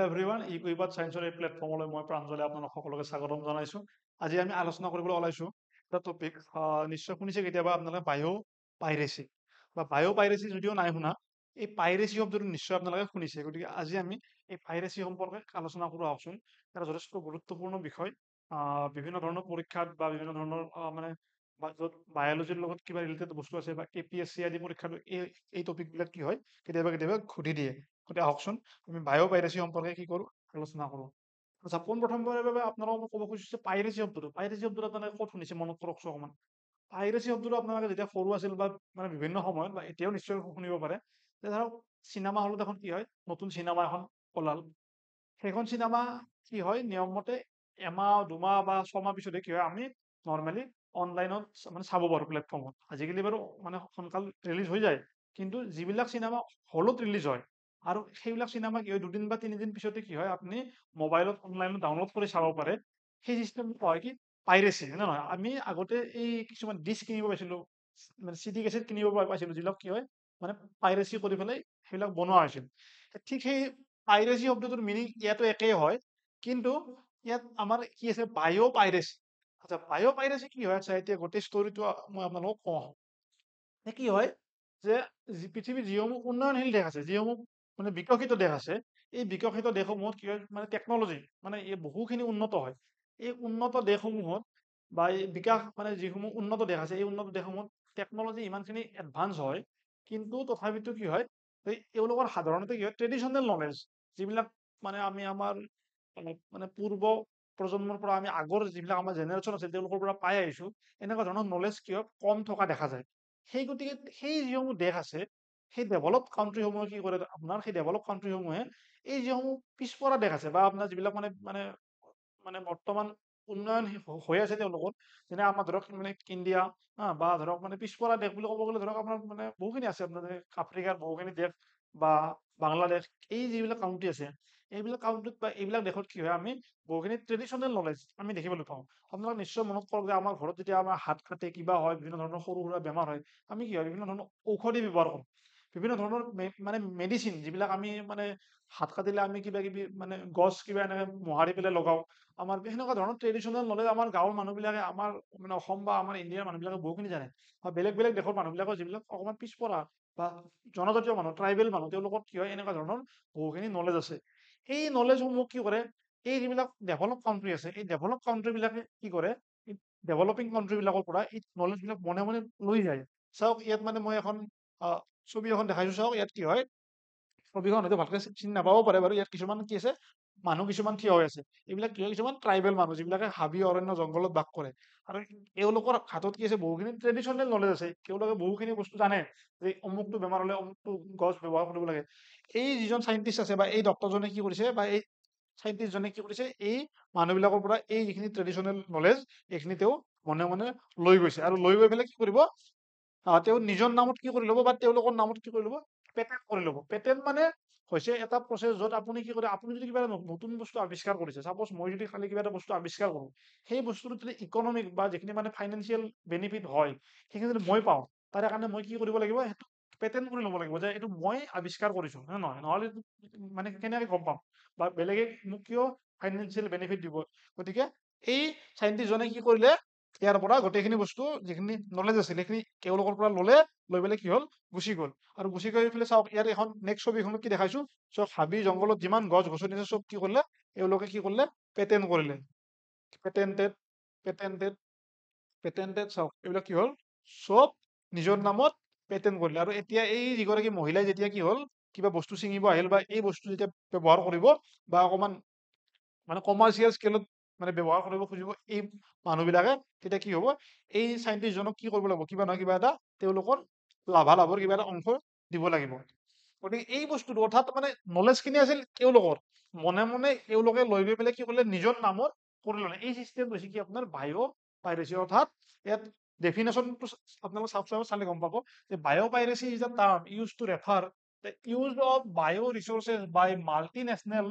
Everyone, ইকুইবাত চায়েন্সৰ এই প্লেটফৰ্মলৈ মই প্ৰাঞ্জলে আপোনালোক সকলোকে স্বাগতম জনাইছোঁ। আজি আমি আলোচনা কৰিবলৈ ওলাইছোঁ এটা টপিক, নিশ্চয় শুনিছে কেতিয়াবা আপোনালোকে পাইৰেচি বা পাইৰেচি যদিও নাই শুনা, এই পাইৰেচি শব্দটো নিশ্চয় আপোনালোকে শুনিছে। গতিকে আজি আমি এই পাইৰেচি সম্পৰ্কে আলোচনা কৰোঁ আহকচোন। এটা যথেষ্ট গুৰুত্বপূৰ্ণ বিষয়। বিভিন্ন ধৰণৰ পৰীক্ষাত বা বিভিন্ন ধৰণৰ মানে য'ত বায়'লজিৰ লগত কিবা ৰিলেটেড বস্তু আছে বা APSC আদি পৰীক্ষাত এই টপিকবিলাক কি হয় কেতিয়াবা সুধি দিয়ে। গতিকে আহকচোন আমি পাইৰেচি সম্পৰ্কে কি কৰোঁ আলোচনা কৰোঁ। আচ্ছা, পোনপ্ৰথমবাৰৰ বাবে আপোনালোকক মই ক'ব খুজিছোঁ যে পাইৰেচি শব্দটো আপোনালোকে ক'ত শুনিছে মনত কৰকচোন অকণমান। পাইৰেচি শব্দটো আপোনালোকে যেতিয়া সৰু আছিল বা মানে বিভিন্ন সময়ত বা এতিয়াও নিশ্চয় শুনিব পাৰে যে ধৰক চিনেমা হলত এখন কি হয়, নতুন চিনেমা এখন ওলাল, সেইখন চিনেমা কি হয় নিয়মমতে এমাহ দুমাহ বা ছমাহ পিছতে কি হয় আমি নৰ্মেলি অনলাইনত মানে চাব পাৰোঁ প্লেটফৰ্মত। আজিকালি বাৰু মানে সোনকাল ৰিলিজ হৈ যায়, কিন্তু যিবিলাক চিনেমা হলত ৰিলিজ হয় আৰু সেইবিলাক চিনেমা কি হয় 2 দিন বা 3 দিন পিছতে কি হয় আপুনি মোবাইলত অনলাইনত ডাউনলোড কৰি চাব পাৰে। সেই চিষ্টেমটো হয় কি পাইৰেচি, হয় নে নহয়? আমি আগতে এই কিছুমান ডিস্ক কিনিব পাইছিলোঁ, মানে CD কেছেট কিনিব পাইছিলোঁ, যিবিলাক কি হয় মানে পাইৰেচি কৰি পেলাই সেইবিলাক বনোৱা হৈছিল। ঠিক সেই পাইৰেচি শব্দটোৰ মিনিং ইয়াতো একেই হয়, কিন্তু ইয়াত আমাৰ কি আছে পাইৰেচি। আচ্ছা, পাইৰেচি কি হয়? আচ্ছা, এতিয়া গোটেই ষ্টৰিটো মই আপোনালোকক কওঁ। কি হয় যে পৃথিৱীৰ যিসমূহ উন্নয়নশীল দেশ আছে, যিসমূহ মানে বিকশিত দেশ আছে, এই বিকশিত দেশসমূহত কি হয় মানে টেকনলজি মানে এই বহুখিনি উন্নত হয়। এই উন্নত দেশসমূহত বা এই বিকাশ মানে যিসমূহ উন্নত দেশ আছে, এই উন্নত দেশসমূহত টেকনলজি ইমানখিনি এডভান্স হয়, কিন্তু তথাপিতো কি হয় এওঁলোকৰ সাধাৰণতে কি হয় ট্ৰেডিশ্যনেল নলেজ, যিবিলাক মানে আমি আমাৰ মানে পূৰ্ব প্ৰজন্মৰ পৰা আমি আগৰ যিবিলাক আমাৰ জেনেৰেশ্যন আছে তেওঁলোকৰ পৰা পাই আহিছোঁ, এনেকুৱা ধৰণৰ নলেজ কি হয় কম থকা দেখা যায়। সেই গতিকে সেই যিসমূহ দেশ আছে, সেই ডেভেলপ কাউন্ট্ৰীসমূহে কি কৰে আপোনাৰ, সেই ডেভেলপ কাউন্ট্ৰীসমূহে এই যিসমূহ পিছপৰা দেশ আছে বা আপোনাৰ যিবিলাক মানে মানে মানে বৰ্তমান উন্নয়ন হৈ আছে তেওঁলোকৰ, যেনে আমাৰ ধৰক মানে ইণ্ডিয়া, বা ধৰক মানে পিছপৰা দেশ বুলি ক'ব গ'লে ধৰক আপোনাৰ মানে বহুখিনি আছে, আপোনাৰ আফ্ৰিকাৰ বহুখিনি দেশ বা বাংলাদেশ, এই যিবিলাক কাউন্ট্ৰী আছে, এইবিলাক কাউন্ট্ৰীত বা এইবিলাক দেশত কি হয় আমি বহুখিনি ট্ৰেডিশ্যনেল নলেজ আমি দেখিবলৈ পাওঁ। আপোনালোকে নিশ্চয় মনত কৰক যে আমাৰ ঘৰত যেতিয়া আমাৰ হাত কাটে, কিবা হয়, বিভিন্ন ধৰণৰ সৰু সুৰা বেমাৰ হয়, আমি কি হয় বিভিন্ন ধৰণৰ ঔষধি ব্যৱহাৰ কৰোঁ। বিভিন্ন ধৰণৰ মানে মেডিচিন, যিবিলাক আমি মানে হাত কাটিলে আমি কিবা কিবি মানে গছ কিবা এনেকে মোহাৰি পেলাই লগাও। আমাৰ সেনেকুৱা ধৰণৰ ট্ৰেডিশ্যনেল নলেজ আমাৰ গাঁৱৰ মানুহবিলাকে, আমাৰ মানে অসম বা আমাৰ ইণ্ডিয়াৰ মানুহবিলাকে বহুখিনি জানে। বা বেলেগ বেলেগ দেশৰ মানুহবিলাকৰ যিবিলাক অকণমান পিছপৰা বা জনজাতীয় মানুহ, ট্ৰাইবেল মানুহ, তেওঁলোকৰ কি হয় এনেকুৱা ধৰণৰ বহুখিনি নলেজ আছে। এই নলেজসমূহ কি কৰে, এই যিবিলাক ডেভেলপ কাউন্ট্ৰী আছে, এই ডেভেলপ কাউন্ট্ৰী বিলাকে কি কৰে, এই ডেভেলপিং কাউন্ট্ৰী বিলাকৰ পৰা এই নলেজ বিলাক মনে মনে লৈ যায়। চাওক ইয়াত মানে মই এখন ছবি এখন দেখাইছো, চাওক ইয়াত কি হয়, ছবিখন হয়তো ভালকে চিনি নাপাব পাৰে বাৰু, ইয়াত কিছুমান কি আছে মানুহ কিছুমান থিয় হৈ আছে। এইবিলাক কি হয় কিছুমান ট্ৰাইবেল মানুহ, যিবিলাকে হাবি অৰণ্য জংঘলত বাস কৰে, আৰু এওঁলোকৰ হাতত কি আছে বহুখিনি ট্ৰেডিশ্যনেল নলেজ আছে। তেওঁলোকে বহুখিনি বস্তু জানে যে অমুকটো বেমাৰ হলে অমুকটো গছ ব্যৱহাৰ কৰিব লাগে। এই যিজন চাইণ্টিষ্ট আছে বা এই ডক্তৰজনে কি কৰিছে বা এই চাইণ্টিষ্টজনে কি কৰিছে, এই মানুহবিলাকৰ পৰা এই যিখিনি ট্ৰেডিশ্যনেল নলেজ এইখিনি তেওঁ মনে মনে লৈ গৈছে, আৰু লৈ গৈ পেলাই কি কৰিব, তেওঁ নিজৰ নামত কি কৰি ল'ব বা তেওঁলোকৰ নামত কি কৰি ল'ব, পেটেণ্ট কৰি ল'ব। পেটেণ্ট মানে হৈছে এটা প্ৰচেছ য'ত আপুনি কি কৰে, আপুনি যদি কিবা এটা নতুন বস্তু আৱিষ্কাৰ কৰিছে, চাপ'জ মই যদি খালি কিবা এটা বস্তু আৱিষ্কাৰ কৰোঁ, সেই বস্তুটো যদি ইকনমিক বা যিখিনি মানে ফাইনেন্সিয়েল বেনিফিট হয়, সেইখিনি যদি মই পাওঁ, তাৰে কাৰণে মই কি কৰিব লাগিব, সেইটো পেটেণ্ট কৰি ল'ব লাগিব যে এইটো মই আৱিষ্কাৰ কৰিছোঁ, হয় নহয়? নহ'লে মানে কেনেকৈ গম পাম বা বেলেগে মোক কিয় ফাইনেন্সিয়েল বেনিফিট দিব? গতিকে এই চাইণ্টিষ্টজনে কি কৰিলে, ইয়াৰ পৰা গোটেইখিনি বস্তু যিখিনি নলেজ আছিল সেইখিনি তেওঁলোকৰ পৰা ল'লে, লৈ পেলাই কি হ'ল গুচি গ'ল। আৰু গুচি গৈ পেলাই চাওক ইয়াত এখন নেক্সট ছবিখনত কি দেখাইছো, চব হাবি জংঘলত যিমান গছ গছনি আছে চব কি কৰিলে, এওঁলোকে কি কৰিলে পেটেণ্ট কৰিলে। পেটেণ্টেড পেটেণ্টেড পেটেণ্টেড, চাওক এইবিলাক কি হ'ল চব নিজৰ নামত পেটেণ্ট কৰিলে। আৰু এতিয়া এই যিগৰাকী মহিলাই যেতিয়া কি হ'ল কিবা বস্তু ছিঙিব আহিল বা এই বস্তু যেতিয়া ব্যৱহাৰ কৰিব বা অকমান মানে কমাৰ্চিয়েল স্কেলত মানে ব্যৱহাৰ কৰিব খুজিব এই মানুহবিলাকে, তেতিয়া কি হ'ব, এই চাইণ্টিষ্টজনক কি কৰিব লাগিব, কিবা নহয় কিবা এটা তেওঁলোকৰ লাভালাভৰ কিবা এটা অংশ দিব লাগিব। গতিকে এই বস্তুটো অৰ্থাৎ মানে নলেজখিনি আছিল তেওঁলোকৰ, মনে মনে তেওঁলোকে লৈ গৈ পেলাই কি কৰিলে নিজৰ নামত কৰি ল'লে। এই চিষ্টেমটো হৈছে কি আপোনাৰ পাইৰেচি। অৰ্থাৎ ইয়াত ডেফিনেশ্যনটো আপোনালোকে চালে গম পাব যে piracy is a term use to refer the use of bio' resources by multinational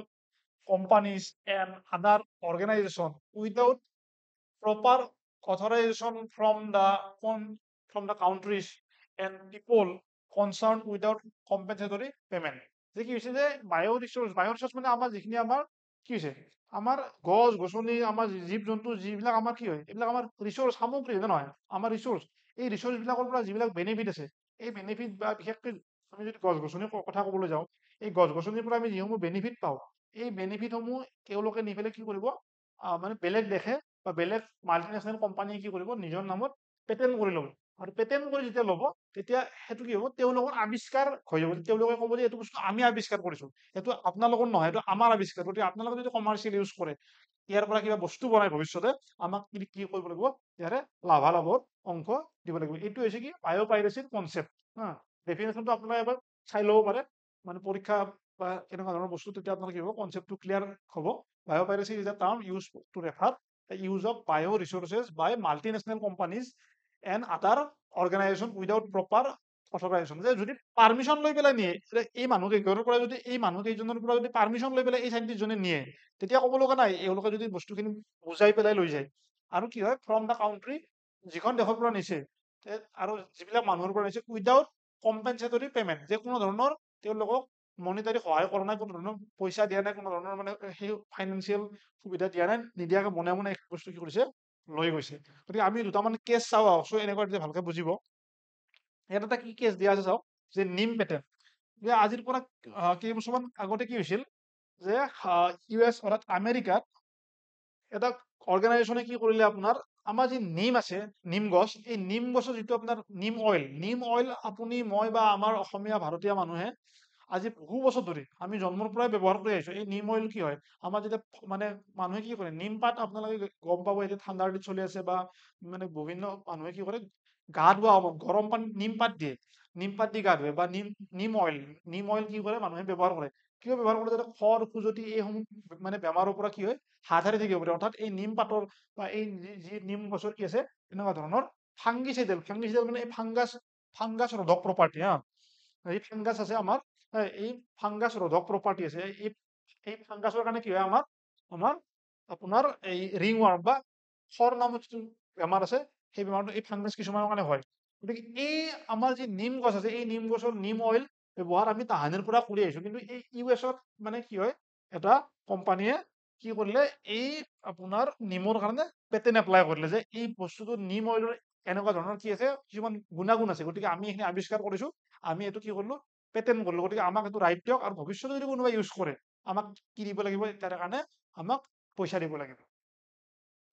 companies and other organization without proper authorization from the countries and people concerned without compensatory payment. এতিয়া কি হৈছে যে বায়ো ৰিচোৰ্চ মানে আমাৰ যিখিনি আমাৰ কি হৈছে আমাৰ গছ গছনি আমাৰ জীৱ জন্তু যিবিলাক আমাৰ কি হয় এইবিলাক আমাৰ ৰিচোৰ্চ সামগ্ৰী হয় নে নহয় আমাৰ ৰিচোৰ্চ এই ৰিচোৰ্চ বিলাকৰ পৰা যিবিলাক বেনিফিট আছে এই বেনিফিট বা বিশেষকৈ আমি যদি গছ গছনিৰ কথা ক'বলৈ যাওঁ এই গছ গছনিৰ পৰা আমি যিসমূহ বেনিফিট পাওঁ এই বেনিফিটসমূহ তেওঁলোকে নি পেলাই কি কৰিব মানে বেলেগ দেশে বা বেলেগ মাল্টিনেশ্যনেল কোম্পানীয়ে কি কৰিব নিজৰ নামত পেটেণ্ট কৰি ল'ব আৰু পেটেণ্ট কৰি যেতিয়া ল'ব তেতিয়া সেইটো কি হ'ব তেওঁলোকৰ আৱিষ্কাৰ হৈ যাব তেওঁলোকে ক'ব যে এইটো বস্তু আমি আৱিষ্কাৰ কৰিছো এইটো আপোনালোকৰ নহয় এইটো আমাৰ আৱিষ্কাৰ গতিকে আপোনালোকে যদি কমাৰ্চিয়েল ইউজ কৰে ইয়াৰ পৰা কিবা বস্তু বনাই ভৱিষ্যতে আমাক কি কৰিব লাগিব ইয়াৰে লাভালাভৰ অংশ দিব লাগিব এইটো হৈছে কি বায়'পাইৰেচিৰ কনচেপ্ট হা ডেফিনেশ্যনটো আপোনালোকে এবাৰ চাই ল'ব পাৰে মানে পৰীক্ষা বা এনেকুৱা ধৰণৰ বস্তু তেতিয়া আপোনালোকে কি হ'ব কনচেপ্টটো ক্লিয়াৰ হ'ব biopiracy is a term use to refer the use of bio resources by multinational companies and other organization without proper authorization যে যদি পারমিশন লৈ পেলাই নিয়ে এই মানুহ কেইজনৰ পৰা যদি এই মানুহ কেইজনৰ পৰা যদি পারমিশন লৈ পেলাই এই সাইন্টিষ্টজনে নিয়ে তেতিয়া ক'ব লগা নাই এওঁলোকে যদি বস্তুখিনি বুজাই পেলাই লৈ যায় আৰু কি হয় ফ্ৰম দা কাউন্ট্ৰি যিখন দেশৰ পৰা নিছে আৰু যিবিলাক মানুহৰ পৰা নিছে উইদাউট কম্পেনচেটৰী পেমেণ্ট যে কোনো ধৰণৰ তেওঁলোকক মনিটাৰী সহায় কৰা নাই কোনো ধৰণৰ পইচা দিয়া নাই কোনো ধৰণৰ মানে সেই ফাইনেন্সিয়েল সুবিধা দিয়া নাই নিদিয়াকে মনে মনে বস্তু কি কৰিছে লৈ গৈছে গতিকে আমি দুটামান কেছ চাওঁ আহকচোন এনেকুৱা যে ভালকে বুজিব ইয়াত এটা কি কেছ দিয়া আছে চাওক যে নিম পেটেণ্ট যে আজিৰ পৰা কেইবছৰমান আগতে কি হৈছিল যে US অৰ্থাৎ আমেৰিকাত এটা অৰ্গেনাইজেশ্যনে কি কৰিলে আপোনাৰ আমাৰ যি নিম আছে নিম গছ এই নিম গছৰ যিটো আপোনাৰ নিম অইল আপুনি মই বা আমাৰ অসমীয়া ভাৰতীয় মানুহে আজি বহু বছৰ ধৰি আমি জন্মৰ পৰাই ব্যৱহাৰ কৰি আহিছো এই নিম অইল কি হয় আমাৰ যেতিয়া মানে মানুহে কি কৰে নিম পাত আপোনালোকে গম পাব এতিয়া ঠাণ্ডাৰ দিন চলি আছে বা মানে বিভিন্ন মানুহে কি কৰে গা ধোৱা হ'ব গৰম পানীত নিম পাত দিয়ে নিম পাত দি গা ধুৱে বা নিম অইল কি কৰে মানুহে ব্যৱহাৰ কৰে কিয় ব্যৱহাৰ কৰে যাতে খৰ খুজতি এইসমূহ মানে বেমাৰৰ পৰা কি হয় হাত সাৰি থাকিব পাৰে অৰ্থাৎ এই নিম পাতৰ বা এই যি নিম গছৰ কি আছে এনেকুৱা ধৰণৰ ফাংগিচাইডেল মানে এই ফাংগাছ ৰোধক প্ৰপাৰ্টি হা এই ফাংগাছ আছে আমাৰ এই ফাংগাছ ৰোধক প্ৰপাৰ্টি আছে এই ফাংগাছৰ কাৰণে কি হয় আমাৰ আমাৰ আপোনাৰ এই ৰিং ৱাৰ্ম বা খৰ নামত যিটো বেমাৰ আছে সেই বেমাৰটো এই ফাংগাছ কিছুমানৰ কাৰণে হয় গতিকে এই আমাৰ যি নিম গছ আছে এই নিম গছৰ নিম অইল ব্যৱহাৰ আমি তাহানিৰ পৰা কৰি আহিছো কিন্তু এই US-ত মানে কি হয় এটা কোম্পানীয়ে কি কৰিলে এই আপোনাৰ নিমৰ কাৰণে পেটেণ্ট এপ্লাই কৰিলে যে এই বস্তুটো নিম অইলৰ এনেকুৱা ধৰণৰ কি আছে কিছুমান গুণাগুণ আছে গতিকে আমি এইখিনি আৱিষ্কাৰ কৰিছো আমি এইটো কি কৰিলো পেটেণ্ট কৰিলো গতিকে আমাক এইটো ৰাইট দিয়ক আৰু ভৱিষ্যতে যদি কোনোবাই ইউজ কৰে আমাক কি দিব লাগিব তাৰ কাৰণে আমাক পইচা দিব লাগিব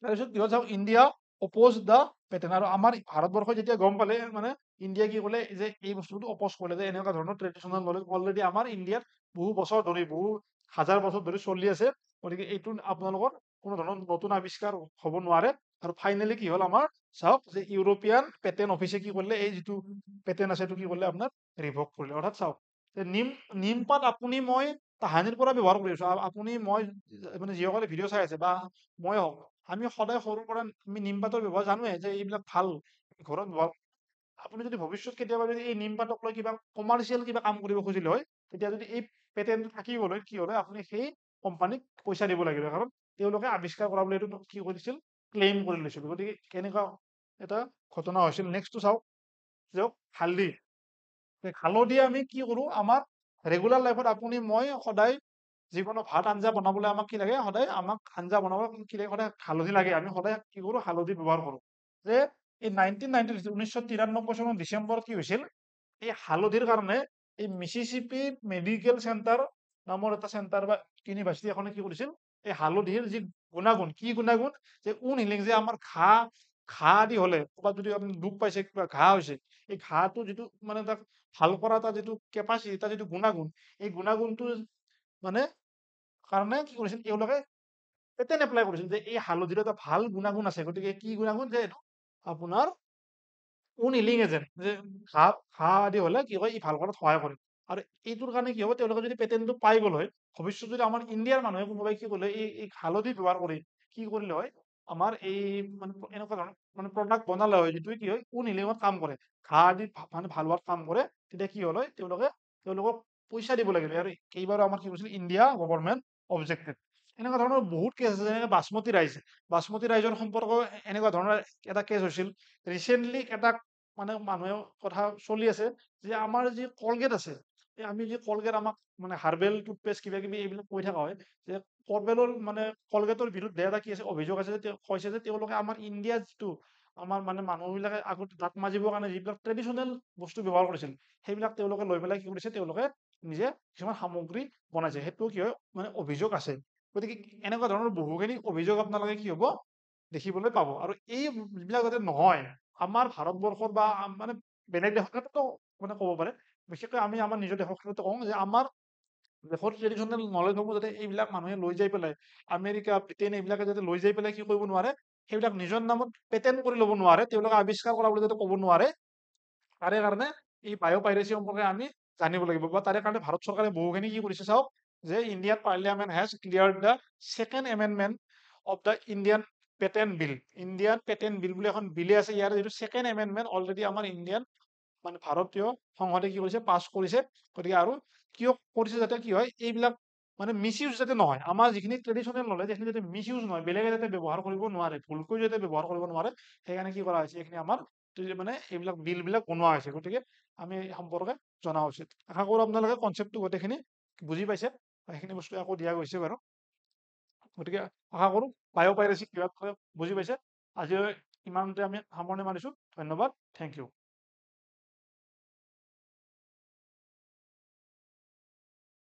তাৰপিছত কি হ'ল চাওক ইণ্ডিয়া অপ'জ দ্য পেটেণ্ট আৰু আমাৰ ভাৰতবৰ্ষই যেতিয়া গম পালে মানে ইণ্ডিয়াই কি ক'লে যে এই বস্তুটো অপ'জ কৰিলে যে এনেকুৱা ধৰণৰ ট্ৰেডিশ্যনেল নলেজ অলৰেডি আমাৰ ইণ্ডিয়াত বহু বছৰ ধৰি বহু হাজাৰ বছৰ ধৰি চলি আছে গতিকে এইটো আপোনালোকৰ কোনো ধৰণৰ নতুন আৱিষ্কাৰ হ'ব নোৱাৰে আৰু ফাইনেলি কি হ'ল আমাৰ চাওক যে ইউৰোপিয়ান পেটেণ্ট অফিচে কি কৰিলে এই যিটো পেটেণ্ট আছে এইটো কি কৰিলে আপোনাৰ ৰিভোক কৰিলে অৰ্থাৎ চাওক যে নিম পাত আপুনি মই তাহানিৰ পৰা ব্যৱহাৰ কৰি আছো আপুনি মই মানে যিসকলে ভিডিঅ' চাই আছে বা মই হওক আমি সদায় সৰুৰ পৰা আমি নিম পাতৰ ব্যৱহাৰ জানোৱে যে এইবিলাক ভাল ঘৰত ব্যৱহাৰ আপুনি যদি ভৱিষ্যত কেতিয়াবা যদি এই নিম পাতক লৈ কিবা কমাৰ্চিয়েল কিবা কাম কৰিব খুজিলে হয় তেতিয়া যদি এই পেটেণ্টটো থাকিবলৈ কি হ'লে আপুনি সেই কোম্পানীক পইচা দিব লাগিব কাৰণ তেওঁলোকে আৱিষ্কাৰ কৰা বুলি এইটো কি কৰিছিল ক্লেইম কৰি লৈছিল গতিকে কেনেকুৱা এটা ঘটনা হৈছিল নেক্সটটো চাওক যাওক হালধি আমি কি কৰো আমাৰ ৰেগুলাৰ লাইফত আপুনি মই সদায় যিকোনো ভাত আঞ্জা বনাবলৈ আমাক কি লাগে সদায় আমাক আঞ্জা বনাবলৈ কি লাগে সদায় হালধি লাগে আমি সদায় কি কৰো হালধি ব্যৱহাৰ কৰো যে এই 1993 চনৰ ডিচেম্বৰত কি হৈছিল এই হালধিৰ কাৰণে এই মিচিচিপি মেডিকেল চেণ্টাৰ নামৰ এটা চেণ্টাৰ বা ইউনিভাৰ্চিটি এখনে কি কৰিছিল এই হালধিৰ যি গুণাগুণ কি গুণাগুণ যে হিলিং যে আমাৰ ঘাঁ আদি হলে ক'ৰবাত যদি আপুনি দুখ পাইছে কিবা ঘাঁ হৈছে এই ঘাঁটো যিটো মানে তাক ভাল কৰা এটা যিটো কেপাচিটি এটা যিটো গুণাগুণ এই গুণাগুণটো মানে কাৰণে কি কৰিছিল তেওঁলোকে পেটেণ্ট এপ্লাই কৰিছিল যে এই হালধিৰ এটা ভাল গুণাগুণ আছে গতিকে কি গুণাগুণ যে এইটো আপোনাৰ হিলিং এজেণ্ট যে ঘাঁ আদি হলে কি হয় ই ভাল কৰাত সহায় কৰে আৰু এইটোৰ কাৰণে কি হ'ব তেওঁলোকে যদি পেটেণ্টটো পাই গ'ল হয় ভৱিষ্যত যদি আমাৰ ইণ্ডিয়াৰ মানুহে কোনোবাই কি কৰিলে এই হালধি ব্যৱহাৰ কৰি কি কৰিলে হয় আমাৰ এই মানে এনেকুৱা ধৰণৰ মানে প্ৰডাক্ট বনালে হয় যিটোৱে কি হয় হিলিঙত কাম কৰে ঘাঁ আদি মানে ভাল হোৱাত কাম কৰে তেতিয়া কি হ'ল হয় তেওঁলোকক পইচা দিব লাগিলে আৰু কেইবাৰো আমাৰ কি কৰিছিল ইণ্ডিয়া গভৰ্ণমেণ্ট অবজেক্টেড এনেকুৱা ধৰণৰ বহুত কেছ আছে যেনেকে বাচমতি ৰাইজৰ সম্পৰ্ক এনেকুৱা ধৰণৰ এটা কেছ হৈছিল ৰিচেণ্টলি এটা মানে মানুহে কথা চলি আছে যে আমাৰ যি কলগেট আছে আমি যে কলগেট আমাক মানে হাৰ্বেল টুথপেষ্ট কিবা কিবি এইবিলাক কৈ থকা হয় যে কলগেটৰ মানে কলগেটৰ বিৰুদ্ধে এটা কি আছে অভিযোগ আছে যে কৈছে যে তেওঁলোকে আমাৰ ইণ্ডিয়াত যিটো আমাৰ মানে মানুহবিলাকে আগতে দাঁত মাজিবৰ কাৰণে যিবিলাক ট্ৰেডিশ্যনেল বস্তু ব্যৱহাৰ কৰিছিল সেইবিলাক তেওঁলোকে লৈ পেলাই কি কৰিছে তেওঁলোকে নিজে কিছুমান সামগ্ৰী বনাইছে সেইটো কি হয় মানে অভিযোগ আছে গতিকে এনেকুৱা ধৰণৰ বহুখিনি অভিযোগ আপোনালোকে কি হ'ব দেখিবলৈ পাব আৰু এই যিবিলাক যাতে নহয় আমাৰ ভাৰতবৰ্ষৰ বা মানে বেলেগ দেশৰ ক্ষেত্ৰতো মানে ক'ব পাৰে বিশেষকৈ আমি আমাৰ নিজৰ দেশৰ ক্ষেত্ৰতে কওঁ যে আমাৰ দেশৰ ট্ৰেডিশ্যনেল নলেজসমূহ যাতে এইবিলাক মানুহে লৈ যাই পেলাই আমেৰিকা ব্ৰিটেইন এইবিলাকে যাতে লৈ যাই পেলাই কি কৰিব নোৱাৰে সেইবিলাক নিজৰ নামত পেটেণ্ট কৰি ল'ব নোৱাৰে তেওঁলোকে আৱিষ্কাৰ কৰা বুলি যাতে ক'ব নোৱাৰে তাৰে কাৰণে এই বায়'পাইৰেচি সম্পৰ্কে আমি জানিব লাগিব বা তাৰে কাৰণে ভাৰত চৰকাৰে বহুখিনি কি কৰিছে চাওক যে Indian parliament has clear the second amendment of the Indian patent bill Indian patent bill বুলি এখন বিলে আছে ইয়াৰ যিটো ছেকেণ্ড এমেণ্ডমেণ্ট অলৰেডি আমাৰ ইণ্ডিয়ান মানে ভাৰতীয় সংসদে কি কৰিছে পাছ কৰিছে গতিকে আৰু কিয় কৰিছে যাতে কি হয় এইবিলাক মানে মিছ ইউজ যাতে নহয় আমাৰ যিখিনি ট্ৰেডিশ্যনেল নলেজ এইখিনি যাতে মিছ ইউজ নহয় বেলেগে যাতে ব্যৱহাৰ কৰিব নোৱাৰে ভুলকৈ যাতে ব্যৱহাৰ কৰিব নোৱাৰে সেইকাৰণে কি কৰা হৈছে এইখিনি আমাৰ মানে এইবিলাক বিল বিলাক বনোৱা হৈছে গতিকে আমি এই সম্পৰ্কে জনা উচিত আশা কৰোঁ আপোনালোকে কনচেপ্টটো গোটেইখিনি বুজি পাইছে সেইখিনি বস্তু আকৌ দিয়া গৈছে বাৰু গতিকে আশা কৰোঁ বায়'পাইৰেচি কিবা বুজি পাইছে আজি ইমানতে আমি সামৰণি মাৰিছোঁ ধন্যবাদ থেংক ইউ